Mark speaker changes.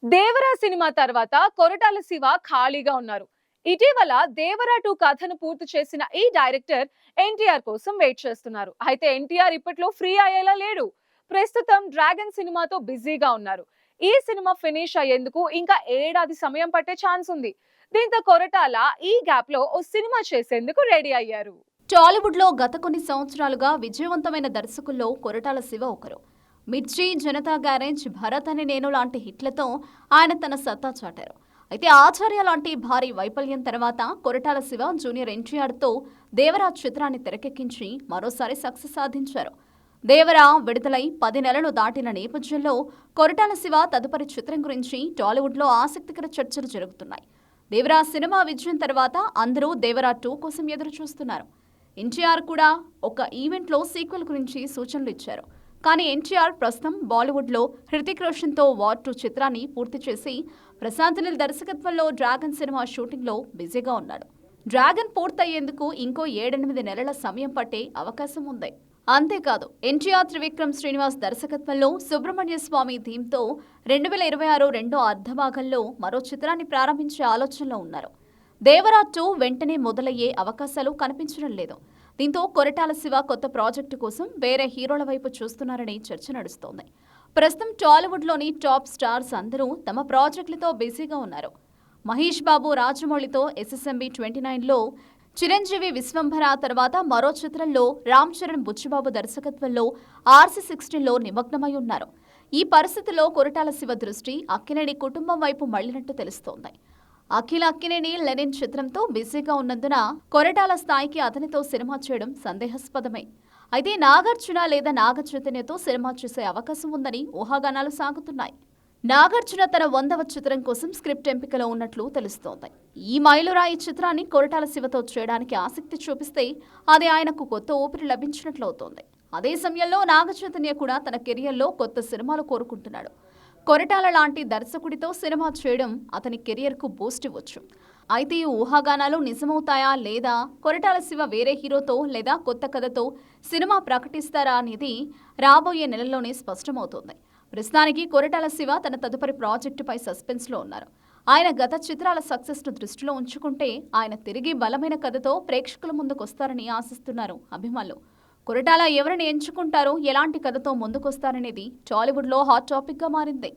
Speaker 1: Devara cinema తర్వాత కొరటాల శివ ఖాళీగా ఉన్నారు. ఇటీవల దేవరా 2 కథను పూర్తి చేసిన ఈ డైరెక్టర్ ఎన్టీఆర్ కోసం వెయిట్ చేస్తున్నారు. అయితే ఎన్టీఆర్ ఇప్పట్లో ఫ్రీ అయ్యేలా లేడు. ప్రస్తుతం డ్రాగన్ సినిమాతో బిజీగా ఉన్నారు. ఈ సినిమా ఫినిష్ అయ్యేందుకు ఇంకా ఏడాది సమయం పట్టే ఛాన్స్ ఉంది. దీంతో కొరటాల ఈ గ్యాప్ లో ఓ సినిమా చేసేందుకు రెడీ అయ్యారు.
Speaker 2: టాలీవుడ్ లో గత కొన్ని సంవత్సరాలుగా విజయవంతమైన దర్శకుల్లో కొరటాల శివ ఒకరు. మిర్చి, జనతా గ్యారేజ్, భరత్ అని నేను లాంటి హిట్లతో ఆయన తన సత్తా చాటారు. అయితే ఆచార్య లాంటి భారీ వైఫల్యం తర్వాత కొరటాల శివ జూనియర్ ఎన్టీఆర్తో దేవరా చిత్రాన్ని తెరకెక్కించి మరోసారి సక్సెస్ సాధించారు. దేవరా విడుదలై 10 నెలలు దాటిన నేపథ్యంలో కొరటాల శివ తదుపరి చిత్రం గురించి టాలీవుడ్లో ఆసక్తికర చర్చలు జరుగుతున్నాయి. దేవరా సినిమా విజయం తర్వాత అందరూ దేవరా 2 కోసం ఎదురు చూస్తున్నారు. ఎన్టీఆర్ కూడా ఒక ఈవెంట్లో సీక్వెల్ గురించి సూచనలు ఇచ్చారు. కానీ ఎన్టీఆర్ ప్రస్తుతం బాలీవుడ్లో హృతిక్ రోషన్తో వార్ 2 చిత్రాన్ని పూర్తి చేసి ప్రశాంత్ నీల్ దర్శకత్వంలో డ్రాగన్ సినిమా షూటింగ్లో బిజీగా ఉన్నాడు. డ్రాగన్ పూర్తయ్యేందుకు ఇంకో 7-8 నెలల సమయం పట్టే అవకాశం ఉంది. అంతేకాదు ఎన్టీఆర్ త్రివిక్రమ్ శ్రీనివాస్ దర్శకత్వంలో సుబ్రహ్మణ్య స్వామి థీమ్తో 2026 రెండో అర్ధభాగంలో మరో చిత్రాన్ని ప్రారంభించే ఆలోచనలో ఉన్నారు. దేవరా 2 వెంటనే మొదలయ్యే అవకాశాలు కనిపించడం లేదు. దీంతో కొరటాల శివ కొత్త ప్రాజెక్టు కోసం వేరే హీరోల వైపు చూస్తున్నారని చర్చ నడుస్తోంది. ప్రస్తుతం టాలీవుడ్లోని టాప్ స్టార్స్ అందరూ తమ ప్రాజెక్టులతో బిజీగా ఉన్నారు. మహేష్ బాబు రాజమౌళితో SSMB 29లో, చిరంజీవి విశ్వంభర తర్వాత మరో చిత్రంలో, రామ్ చరణ్ బుచ్చిబాబు దర్శకత్వంలో RC-16లో నిమగ్నమై ఉన్నారు. ఈ పరిస్థితిలో కొరటాల శివ దృష్టి అక్కినేని కుటుంబం వైపు మళ్లినట్టు తెలుస్తోంది. అఖిల్ అక్కినేని లెనిన్ చిత్రంతో బిజీగా ఉన్నందున కొరటాల స్థాయికి అతనితో సినిమా చేయడం సందేహాస్పదమే. అయితే నాగార్జున లేదా నాగ చైతన్యతో సినిమా చేసే అవకాశం ఉందని ఊహాగానాలు సాగుతున్నాయి. నాగార్జున తన 100వ చిత్రం కోసం స్క్రిప్ట్ ఎంపికలో ఉన్నట్లు తెలుస్తోంది. ఈ మైలురాయి చిత్రాన్ని కొరటాల శివతో చేయడానికి ఆసక్తి చూపిస్తే అది ఆయనకు కొత్త ఊపిరి లభించినట్లవుతోంది. అదే సమయంలో నాగ చైతన్య కూడా తన కెరియర్లో కొత్త సినిమాలు కోరుకుంటున్నాడు. కొరటాల లాంటి దర్శకుడితో సినిమా చేయడం అతని కెరియర్కు బూస్ట్ ఇవ్వచ్చు. అయితే ఈ ఊహాగానాలు నిజమవుతాయా లేదా, కొరటాల శివ వేరే హీరోతో లేదా కొత్త కథతో సినిమా ప్రకటిస్తారా అనేది రాబోయే నెలల్లోనే స్పష్టమవుతోంది. ప్రస్తుతానికి కొరటాల శివ తన తదుపరి ప్రాజెక్టుపై సస్పెన్స్లో ఉన్నారు. ఆయన గత చిత్రాల సక్సెస్ను దృష్టిలో ఉంచుకుంటే ఆయన తిరిగి బలమైన కథతో ప్రేక్షకుల ముందుకొస్తారని ఆశిస్తున్నారు అభిమానులు. కొరటాల ఎవరిని ఎంచుకుంటారో, ఎలాంటి కథతో ముందుకొస్తారనేది టాలీవుడ్లో హాట్ టాపిక్గా మారింది.